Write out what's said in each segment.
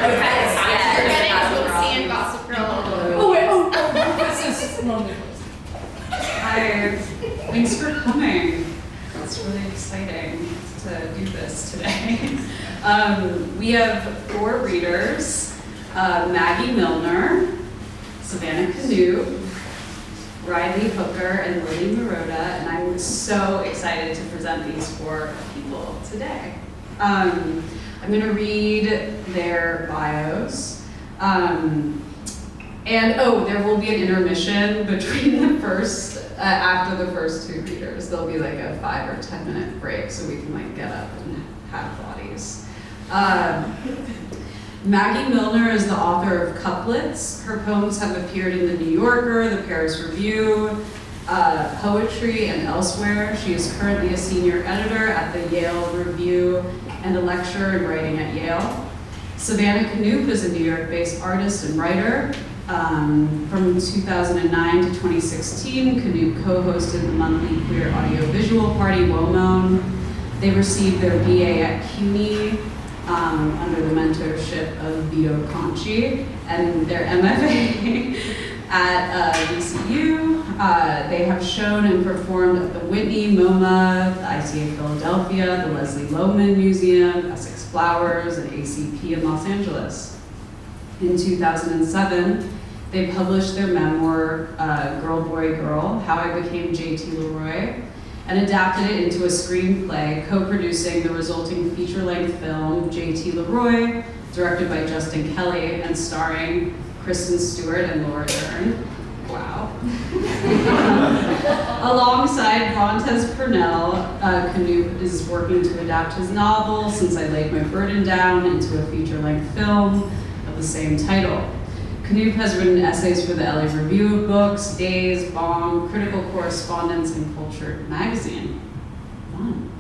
You're getting Lucy and Gossip Girl. Hi, thanks for coming. It's really exciting to do this today. We have 4 readers, Maggie Millner, Savannah Knoop, Riley Hooker, and Lily Marotta, and I'm so excited to present these 4 people today. I'm going to read their bios. There will be an intermission between the first, after the first 2 readers. There'll be like a 5 or 10 minute break so we can like get up and have bodies. Maggie Millner is the author of Couplets. Her poems have appeared in The New Yorker, The Paris Review, Poetry, and elsewhere. She is currently a senior editor at the Yale Review and a lecturer in writing at Yale. Savannah Knoop is a New York-based artist and writer. From 2009 to 2016, Knoop co-hosted the monthly queer audiovisual party WOMON. They received their BA at CUNY under the mentorship of Vito Conchi, and their MFA at VCU. They have shown and performed at the Whitney, MoMA, the ICA Philadelphia, the Leslie Lohman Museum, Essex Flowers, and ACP in Los Angeles. In 2007, they published their memoir, Girl, Boy, Girl, How I Became J.T. Leroy, and adapted it into a screenplay, co-producing the resulting feature-length film, J.T. Leroy, directed by Justin Kelly, and starring Kristen Stewart and Laura Dern. Wow. Alongside Vontes Purnell, Knoop is working to adapt his novel, Since I Laid My Burden Down, into a feature-length film of the same title. Knoop has written essays for the LA Review of Books, Days, Bomb, Critical Correspondence, and Culture magazine. Fun.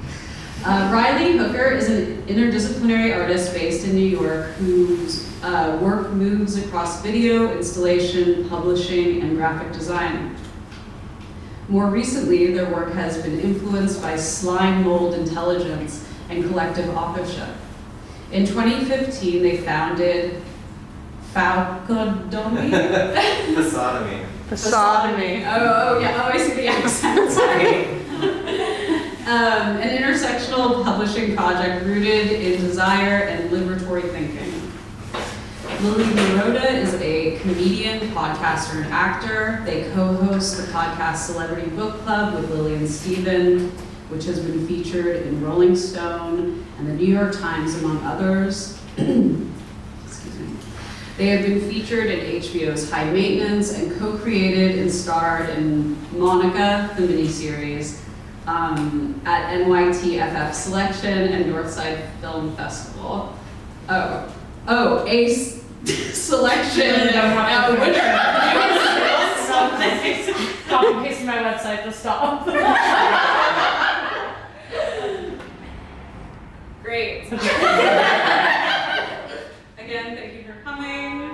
Riley Hooker is an interdisciplinary artist based in New York whose work moves across video, installation, publishing, and graphic design. More recently, their work has been influenced by slime mold intelligence and collective authorship. In 2015, they founded Falcodomy? Fasodomy. Oh, yeah. Oh, I see the accent. Sorry. An intersectional publishing project rooted in desire and liberatory thinking. Lily Marotta is a comedian, podcaster, and actor. They co-host the podcast Celebrity Book Club with Lily and Steven, which has been featured in Rolling Stone and the New York Times, among others. They have been featured in HBO's High Maintenance and co-created and starred in Monica, the miniseries, at NYTFF Selection and Northside Film Festival. Selection. Copy and paste my website, just stop. Great. Again, thank you for coming.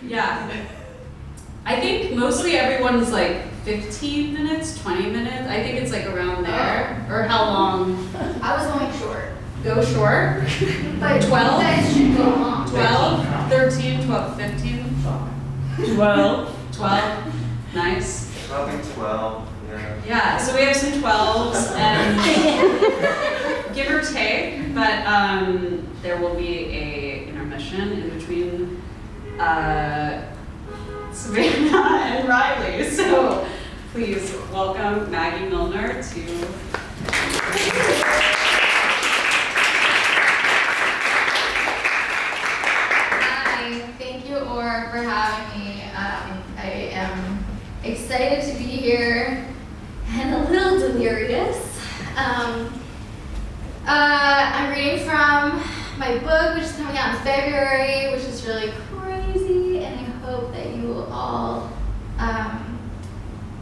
Yeah. I think mostly everyone's like 15 minutes, 20 minutes. I think it's like around there. Or how long? I was going short. Go short? But 12? You guys should go long. 12, 13, 12, 15? 12. 12. Nice. Probably 12. Yeah, so we have some 12s and give or take, but there will be a intermission in between Savannah and Riley. So please welcome Maggie Millner to. Hi, thank you, Orr, for having me. I am excited to be here and a little delirious. I'm reading from my book, which is coming out in February, which is really crazy, and I hope that you will all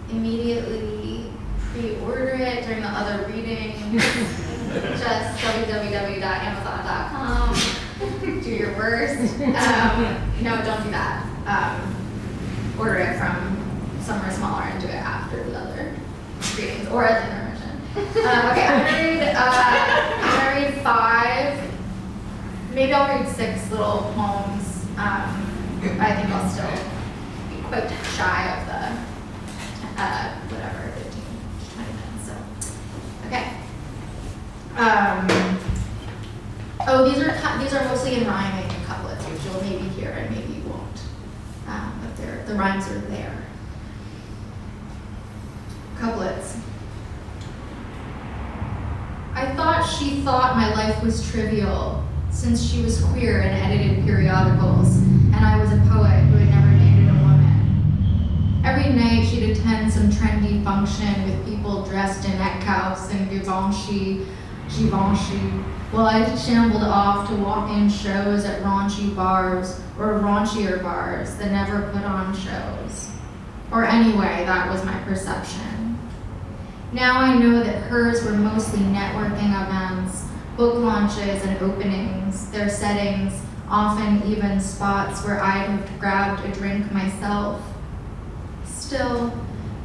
immediately pre-order it during the other reading. Just www.amazon.com. Do your worst. No, don't do that. Order it from somewhere smaller and do it after the other readings or at the intermission. Okay, I'm going to read maybe I'll read 6 little poems. I think I'll still be quite shy of the, whatever, 15, 20 minutes, so. Okay. Oh, these are mostly in rhyming couplets, which you'll maybe hear and maybe you won't. But the rhymes are there. Couplets. I thought she thought my life was trivial, since she was queer and edited periodicals, and I was a poet who had never dated a woman. Every night she'd attend some trendy function with people dressed in neckcaps and Givenchy, while I shambled off to walk-in shows at raunchy bars or raunchier bars that never put on shows. Or anyway, that was my perception. Now I know that hers were mostly networking events, book launches and openings, their settings, often even spots where I'd have grabbed a drink myself. Still,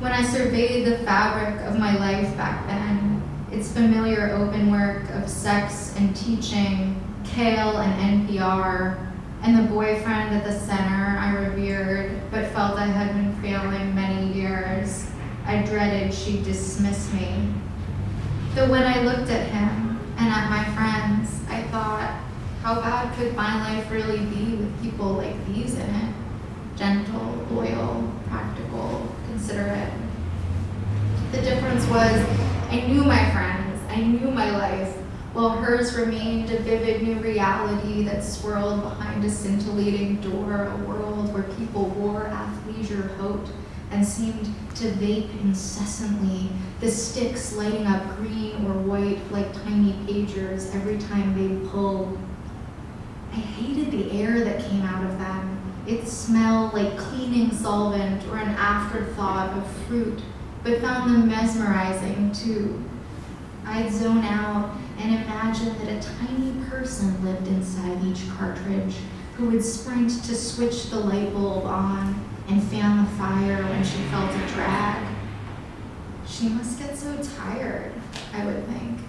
when I surveyed the fabric of my life back then, its familiar open work of sex and teaching, kale and NPR, and the boyfriend at the center I revered, but felt I had been failing many years, I dreaded she'd dismiss me. Though when I looked at him and at my friends, I thought, how bad could my life really be with people like these in it? Gentle, loyal, practical, considerate. The difference was, I knew my friends, I knew my life, while hers remained a vivid new reality that swirled behind a scintillating door, a world where people wore athleisure coat and seemed to vape incessantly, the sticks lighting up green or white like tiny pagers every time they pulled. I hated the air that came out of them. It smelled like cleaning solvent or an afterthought of fruit, but found them mesmerizing too. I'd zone out and imagine that a tiny person lived inside each cartridge who would sprint to switch the light bulb on and fan the fire when she felt a drag. She must get so tired, I would think.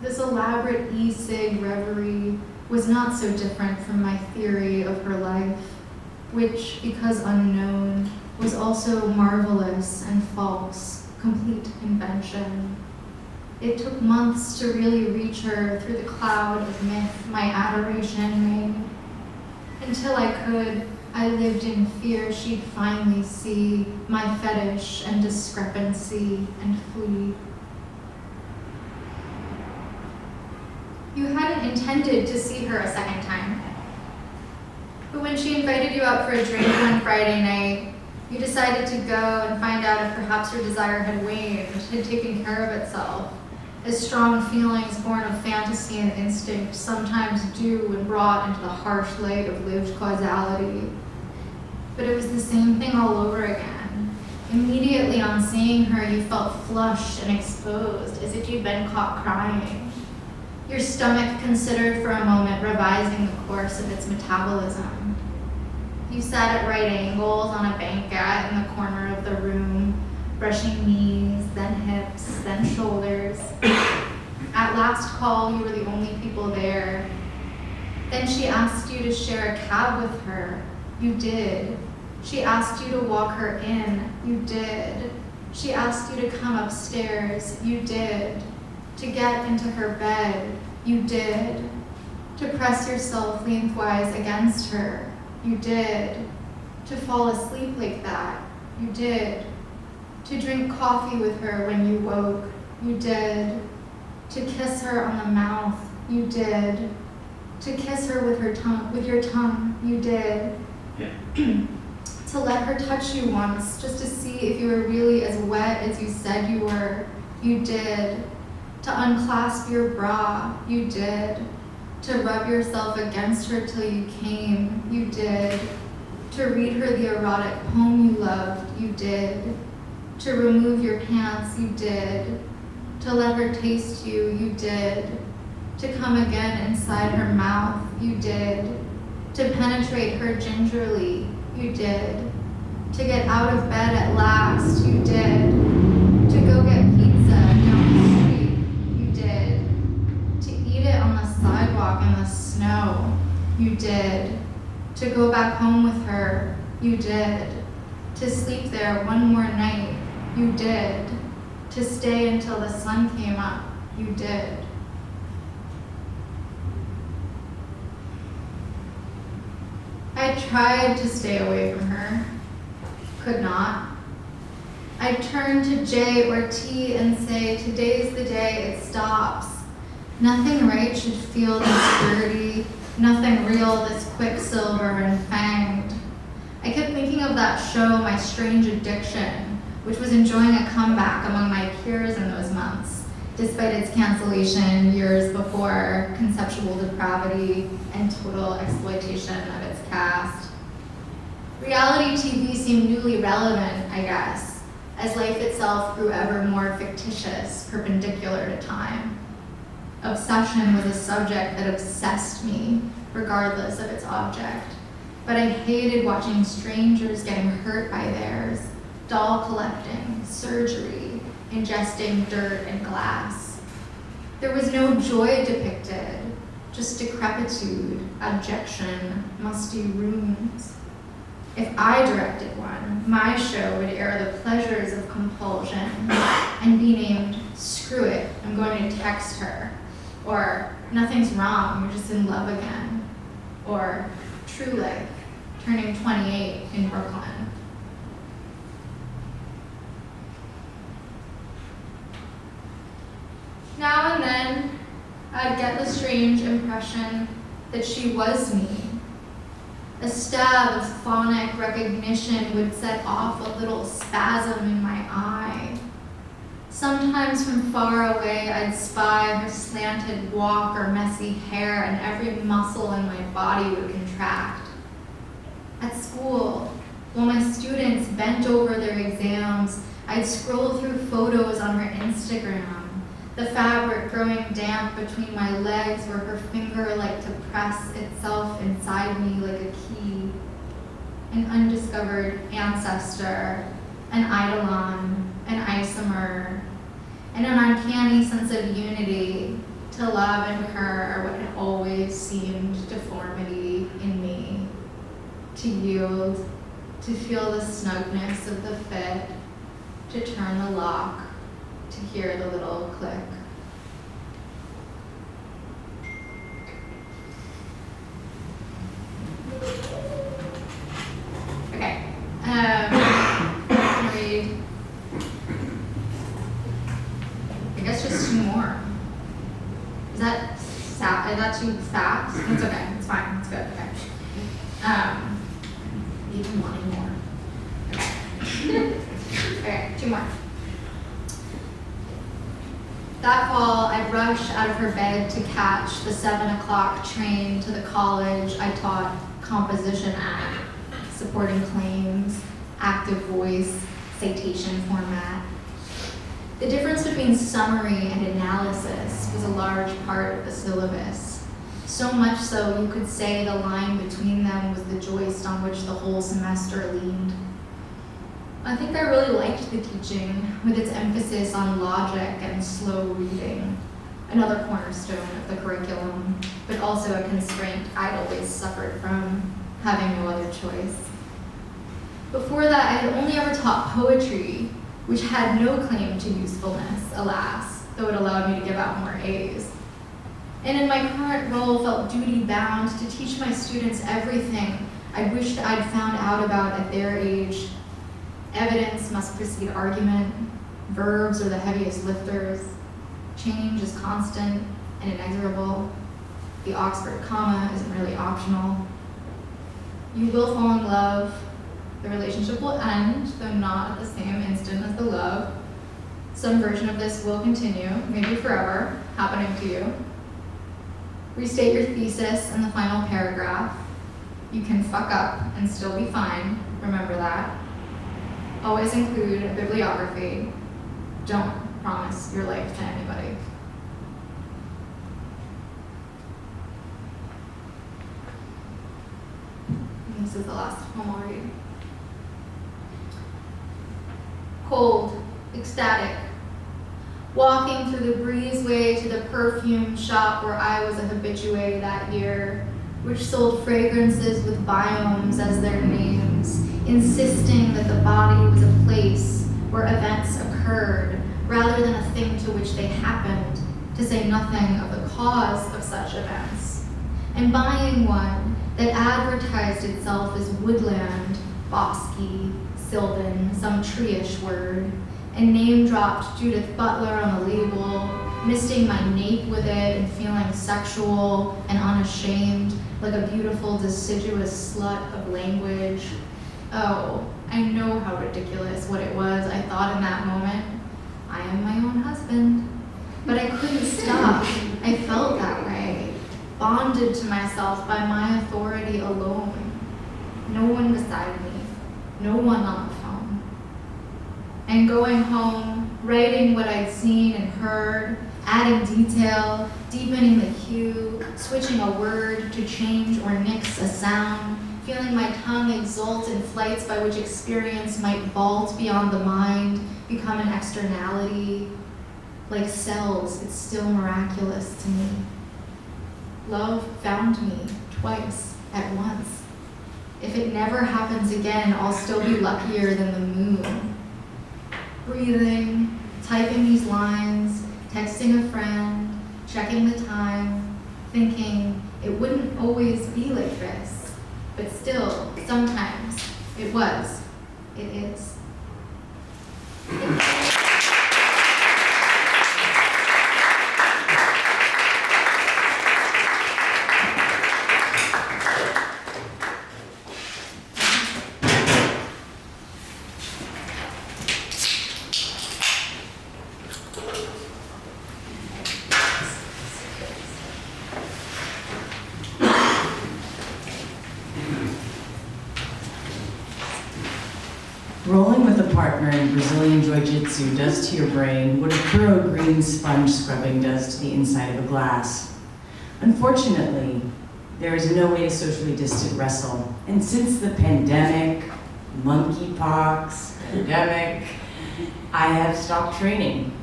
This elaborate e-cig reverie was not so different from my theory of her life, which, because unknown, was also marvelous and false, complete invention. It took months to really reach her through the cloud of myth my adoration made. Until I could, I lived in fear she'd finally see my fetish and discrepancy and flee. You hadn't intended to see her a second time. But when she invited you out for a drink one Friday night, you decided to go and find out if perhaps your desire had waned, had taken care of itself, as strong feelings born of fantasy and instinct sometimes do when brought into the harsh light of lived causality. But it was the same thing all over again. Immediately on seeing her, you felt flushed and exposed, as if you'd been caught crying. Your stomach considered for a moment revising the course of its metabolism. You sat at right angles on a banquette in the corner of the room, brushing knees, then hips, then shoulders. At last call, you were the only people there. Then she asked you to share a cab with her. You did. She asked you to walk her in. You did. She asked you to come upstairs. You did. To get into her bed. You did. To press yourself lengthwise against her. You did. To fall asleep like that. You did. To drink coffee with her when you woke. You did. To kiss her on the mouth. You did. To kiss her with your tongue. You did. To let her touch you once, just to see if you were really as wet as you said you were. You did. To unclasp your bra. You did. To rub yourself against her till you came. You did. To read her the erotic poem you loved. You did. To remove your pants. You did. To let her taste you. You did. To come again inside her mouth. You did. To penetrate her gingerly. You did. To get out of bed at last. You did. To go get pizza down the street. You did. To eat it on the sidewalk in the snow. You did. To go back home with her. You did. To sleep there one more night. You did. To stay until the sun came up. You did. I tried to stay away from her. Could not. I'd turn to J or T and say, today's the day it stops. Nothing right should feel this dirty, nothing real this quicksilver and fanged. I kept thinking of that show, My Strange Addiction, which was enjoying a comeback among my peers in those months, despite its cancellation years before conceptual depravity and total exploitation of its cast. Reality TV seemed newly relevant, I guess, as life itself grew ever more fictitious, perpendicular to time. Obsession was a subject that obsessed me, regardless of its object. But I hated watching strangers getting hurt by theirs, doll collecting, surgery, ingesting dirt and glass. There was no joy depicted, just decrepitude, abjection, musty rooms. If I directed one, my show would air the pleasures of compulsion and be named, Screw It, I'm going to text her. Or, Nothing's wrong, you're just in love again. Or, True Life, turning 28 in Brooklyn. Now and then, I'd get the strange impression that she was me. A stab of phonic recognition would set off a little spasm in my eye. Sometimes from far away, I'd spy her slanted walk or messy hair, and every muscle in my body would contract. At school, while my students bent over their exams, I'd scroll through photos on her Instagram, the fabric growing damp between my legs where her finger liked to press itself inside me like a key. An undiscovered ancestor, an eidolon, an isomer, and an uncanny sense of unity to love in her what had always seemed deformity in me. To yield, to feel the snugness of the fit, to turn the lock, to hear the little click. Okay, read. I guess just two more. Is that too fast? It's okay, it's fine, it's good, okay. Even one more. Okay. Okay, two more. That fall, I'd rush out of her bed to catch the 7 o'clock train to the college I taught composition at, supporting claims, active voice, citation format. The difference between summary and analysis was a large part of the syllabus. So much so you could say the line between them was the joist on which the whole semester leaned. I think I really liked the teaching, with its emphasis on logic and slow reading, another cornerstone of the curriculum, but also a constraint I'd always suffered from, having no other choice. Before that, I had only ever taught poetry, which had no claim to usefulness, alas, though it allowed me to give out more A's. And in my current role, felt duty-bound to teach my students everything I wished I'd found out about at their age. Evidence must precede argument. Verbs are the heaviest lifters. Change is constant and inexorable. The Oxford comma isn't really optional. You will fall in love. The relationship will end, though not at the same instant as the love. Some version of this will continue, maybe forever, happening to you. Restate your thesis in the final paragraph. You can fuck up and still be fine, remember that. Always include a bibliography. Don't promise your life to anybody. And this is the last poem I'll read. Cold, ecstatic, walking through the breezeway to the perfume shop where I was a habitué that year, which sold fragrances with biomes as their names, insisting that the body was a place where events occurred rather than a thing to which they happened, to say nothing of the cause of such events. And buying one that advertised itself as woodland, bosky, sylvan, some tree-ish word, and name-dropped Judith Butler on the label, misting my nape with it and feeling sexual and unashamed, like a beautiful, deciduous slut of language. Oh, I know how ridiculous what it was I thought in that moment. I am my own husband. But I couldn't stop. I felt that way, bonded to myself by my authority alone. No one beside me, no one on the phone. And going home, writing what I'd seen and heard, adding detail, deepening the cue, switching a word to change or nix a sound, feeling my tongue exult in flights by which experience might vault beyond the mind, become an externality. Like cells, it's still miraculous to me. Love found me twice at once. If it never happens again, I'll still be luckier than the moon. Breathing, typing these lines, texting a friend, checking the time, thinking it wouldn't always be like this, but still, sometimes it was. It is. Rolling with a partner in Brazilian Jiu-Jitsu does to your brain what a thorough green sponge scrubbing does to the inside of a glass. Unfortunately, there is no way to socially distant wrestle. And since the pandemic, monkeypox, I have stopped training.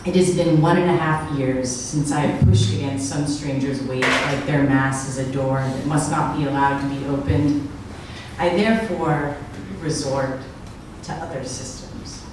It has been 1.5 years since I have pushed against some stranger's weight like their mass is a door that must not be allowed to be opened. I therefore resort to other systems.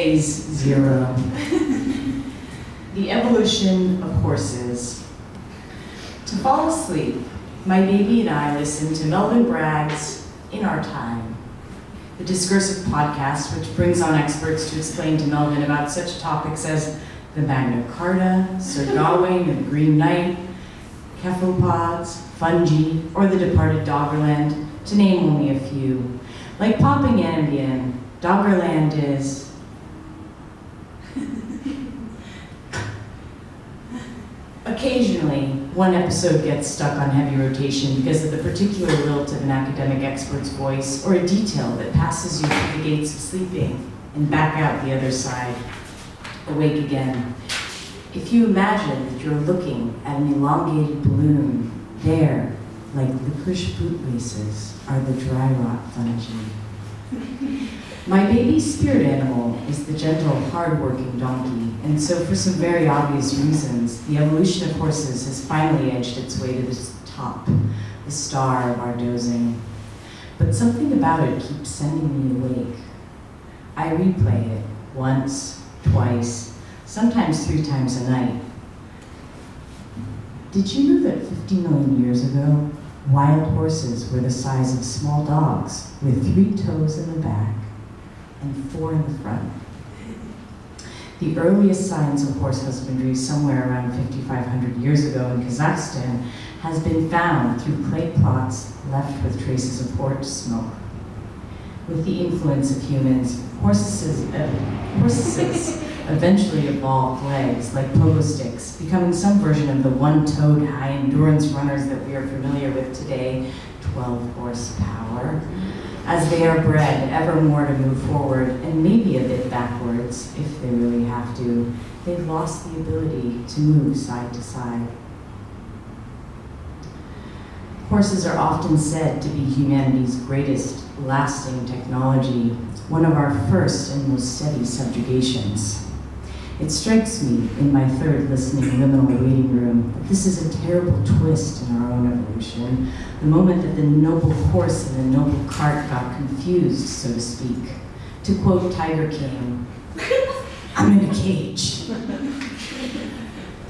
Phase 0. The evolution of horses. To fall asleep, my baby and I listen to Melvin Bragg's In Our Time, the discursive podcast which brings on experts to explain to Melvin about such topics as the Magna Carta, Sir Gawain and the Green Knight, cephalopods, fungi, or the departed Doggerland, to name only a few. Like popping Ambien, Doggerland is... Occasionally, one episode gets stuck on heavy rotation because of the particular lilt of an academic expert's voice or a detail that passes you through the gates of sleeping and back out the other side, awake again. If you imagine that you're looking at an elongated balloon, there, like licorice bootlaces, are the dry rot fungi. My baby's spirit animal is the gentle, hard-working donkey, and so for some very obvious reasons, the evolution of horses has finally edged its way to the top, the star of our dozing. But something about it keeps sending me awake. I replay it once, twice, sometimes 3 times a night. Did you know that 50 million years ago, wild horses were the size of small dogs with 3 toes in the back and 4 in the front? The earliest signs of horse husbandry somewhere around 5,500 years ago in Kazakhstan has been found through clay plots left with traces of porch smoke. With the influence of humans, horses eventually evolved legs like pogo sticks, becoming some version of the one-toed high-endurance runners that we are familiar with today, 12 horsepower. As they are bred ever more to move forward, and maybe a bit backwards, if they really have to, they've lost the ability to move side to side. Horses are often said to be humanity's greatest lasting technology, one of our first and most steady subjugations. It strikes me in my 3rd listening liminal waiting room that this is a terrible twist in our own evolution, the moment that the noble horse and the noble cart got confused, so to speak. To quote Tiger King, I'm in a cage.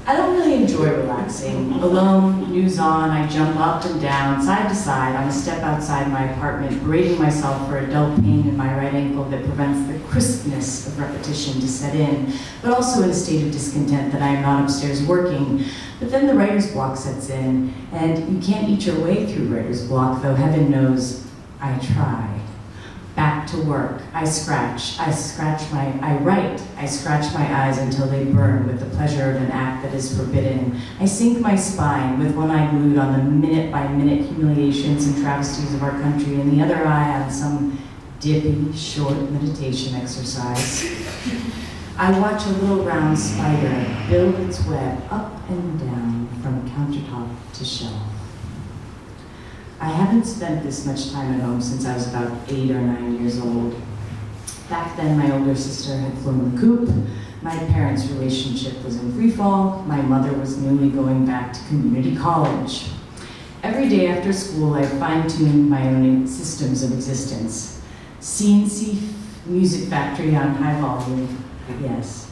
I don't really enjoy relaxing. Alone, news on, I jump up and down, side to side, on a step outside my apartment, berating myself for a dull pain in my right ankle that prevents the crispness of repetition to set in, but also in a state of discontent that I am not upstairs working. But then the writer's block sets in, and you can't eat your way through writer's block, though heaven knows I try. Back to work. I write. I scratch my eyes until they burn with the pleasure of an act that is forbidden. I sink my spine with one eye glued on the minute-by-minute humiliations and travesties of our country and the other eye on some dippy, short meditation exercise. I watch a little round spider build its web up and down from countertop to shelf. I haven't spent this much time at home since I was about 8 or 9 years old. Back then, my older sister had flown the coop, my parents' relationship was in freefall, my mother was newly going back to community college. Every day after school, I fine-tuned my own systems of existence. CNC music factory on high volume, yes.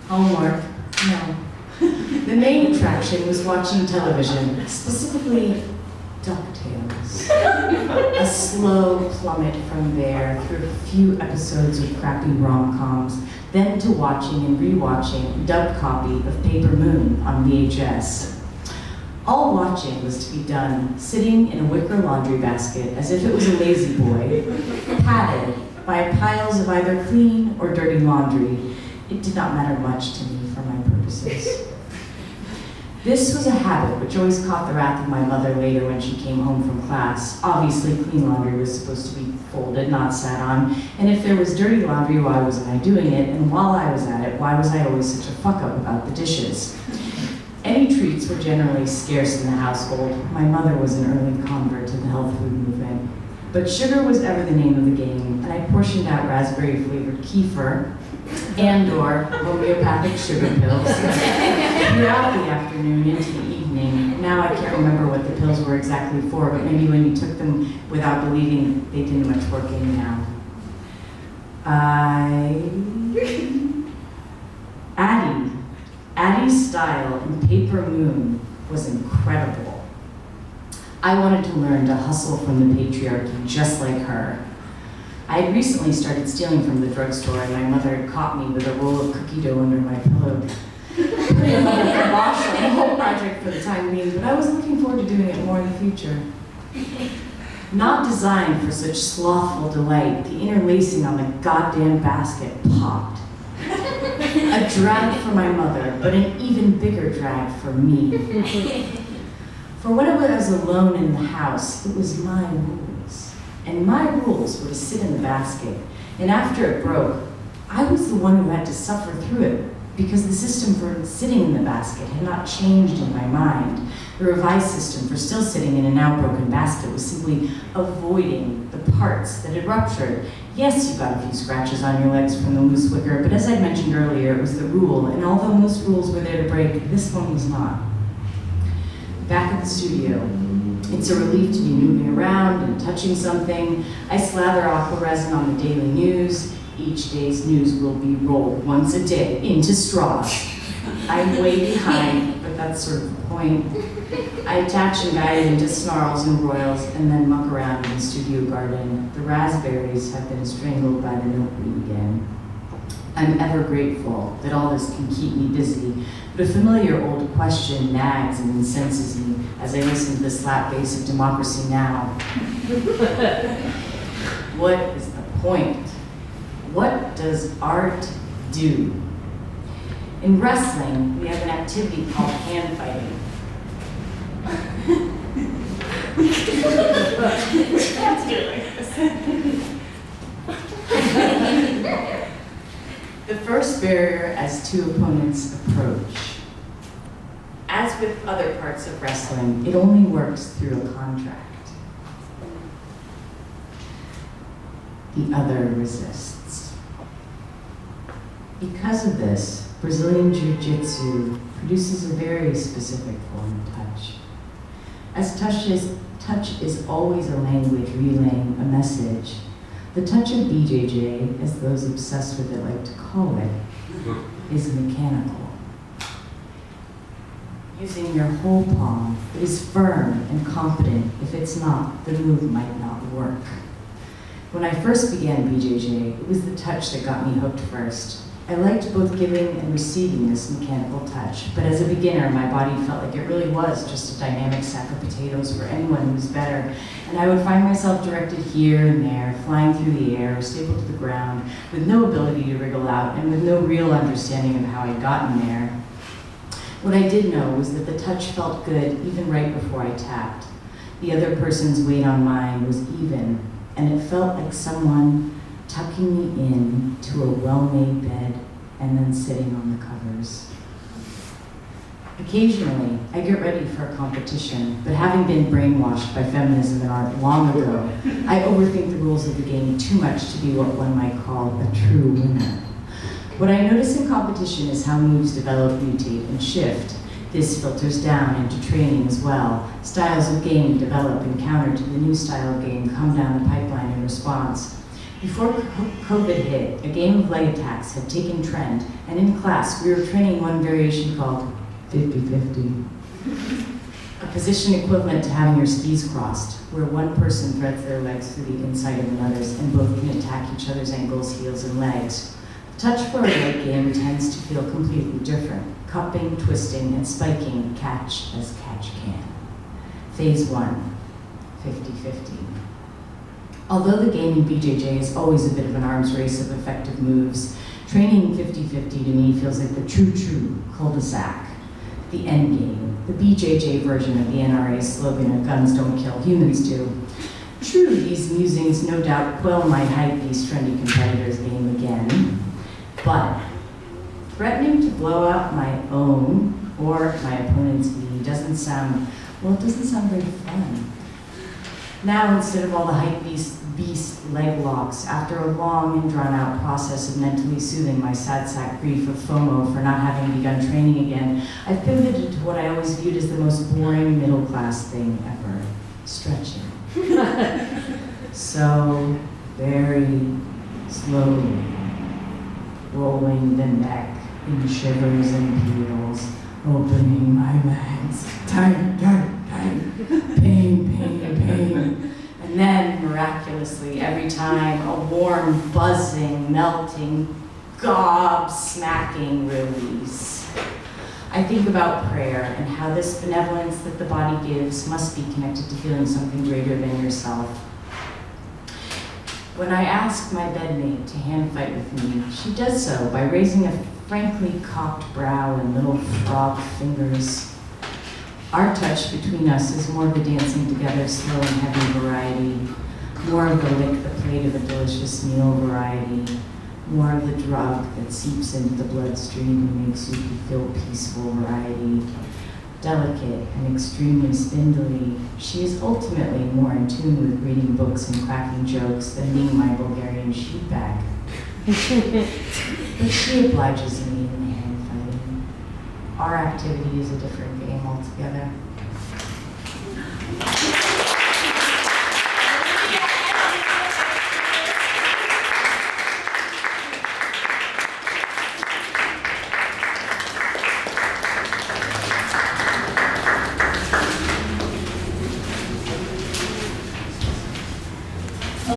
Homework, no. The main attraction was watching television, specifically DuckTales. A slow plummet from there through a few episodes of crappy rom-coms, then to watching and rewatching a dubbed copy of Paper Moon on VHS. All watching was to be done sitting in a wicker laundry basket as if it was a lazy boy, padded by piles of either clean or dirty laundry. It did not matter much to me for my purposes. This was a habit which always caught the wrath of my mother later when she came home from class. Obviously, clean laundry was supposed to be folded, not sat on, and if there was dirty laundry, why wasn't I doing it? And while I was at it, why was I always such a fuck-up about the dishes? Any treats were generally scarce in the household. My mother was an early convert to the health food movement. But sugar was ever the name of the game, and I portioned out raspberry-flavored kefir and/or homeopathic sugar pills throughout the afternoon into the evening. Now I can't remember what the pills were exactly for, but maybe when you took them without believing, they didn't much work anyhow. Addie's style in Paper Moon was incredible. I wanted to learn to hustle from the patriarchy just like her. I had recently started stealing from the drugstore, and my mother had caught me with a roll of cookie dough under my pillow. Putting a little kibosh on the whole project for the time being, but I was looking forward to doing it more in the future. Not designed for such slothful delight, the interlacing on the goddamn basket popped. A drag for my mother, but an even bigger drag for me. For when I was alone in the house, it was my rules. And my rules were to sit in the basket. And after it broke, I was the one who had to suffer through it because the system for sitting in the basket had not changed in my mind. The revised system for still sitting in a now broken basket was simply avoiding the parts that had ruptured. Yes, you got a few scratches on your legs from the loose wicker, but as I mentioned earlier, it was the rule, and although most rules were there to break, this one was not. Back at the studio, it's a relief to be moving around and touching something. I slather aqua resin on the daily news. Each day's news will be rolled once a day into straws. I'm way behind, but that's sort of the point. I attach and guide it into snarls and royals and then muck around in the studio garden. The raspberries have been strangled by the milkweed again. I'm ever grateful that all this can keep me busy, but a familiar old question nags and incenses me as I listen to the slap bass of Democracy Now! What is the point? What does art do? In wrestling, we have an activity called hand fighting. The first barrier as two opponents approach. As with other parts of wrestling, it only works through a contract. The other resists. Because of this, Brazilian Jiu-Jitsu produces a very specific form of touch. As touch is always a language relaying a message, the touch of BJJ, as those obsessed with it like to call it, is mechanical. Using your whole palm, it is firm and competent. If it's not, the move might not work. When I first began BJJ, it was the touch that got me hooked first. I liked both giving and receiving this mechanical touch, but as a beginner, my body felt like it really was just a dynamic sack of potatoes for anyone who was better, and I would find myself directed here and there, flying through the air, stapled to the ground, with no ability to wriggle out, and with no real understanding of how I'd gotten there. What I did know was that the touch felt good even right before I tapped. The other person's weight on mine was even, and it felt like someone tucking me in to a well-made bed and then sitting on the covers. Occasionally, I get ready for a competition, but having been brainwashed by feminism and art long ago, I overthink the rules of the game too much to be what one might call a true winner. What I notice in competition is how moves develop, mutate, and shift. This filters down into training as well. Styles of game develop and counter to the new style of game come down the pipeline in response. Before COVID hit, a game of leg attacks had taken trend, and in class we were training one variation called 50-50. A position equivalent to having your skis crossed, where one person threads their legs through the inside of another's and both can attack each other's ankles, heels, and legs. The touch for a leg game tends to feel completely different. Cupping, twisting, and spiking catch as catch can. Phase 1, 50-50. Although the game in BJJ is always a bit of an arms race of effective moves, training 50-50 to me feels like the true cul-de-sac, the end game, the BJJ version of the NRA's slogan of guns don't kill, humans do. True, these musings no doubt quell my hype-beast trendy competitor's game again, but threatening to blow out my own or my opponent's knee doesn't sound very fun. Now, instead of all the hype beast leg locks, after a long and drawn-out process of mentally soothing my sad sack grief of FOMO for not having begun training again, I've pivoted to what I always viewed as the most boring middle-class thing ever, stretching. So very slowly, rolling the neck in shivers and peels, opening my legs, tight, tight, tight, pain, pain, pain. And then, miraculously, every time, a warm, buzzing, melting, gob-smacking release. I think about prayer and how this benevolence that the body gives must be connected to feeling something greater than yourself. When I ask my bedmate to hand fight with me, she does so by raising a frankly cocked brow and little frog fingers. Our touch between us is more of the dancing together, slow and heavy variety, more of the lick the plate of a delicious meal variety, more of the drug that seeps into the bloodstream and makes you feel peaceful variety. Delicate and extremely spindly, she is ultimately more in tune with reading books and cracking jokes than being my Bulgarian sheepbag. But she obliges me in the hand fighting. Our activity is a different game altogether.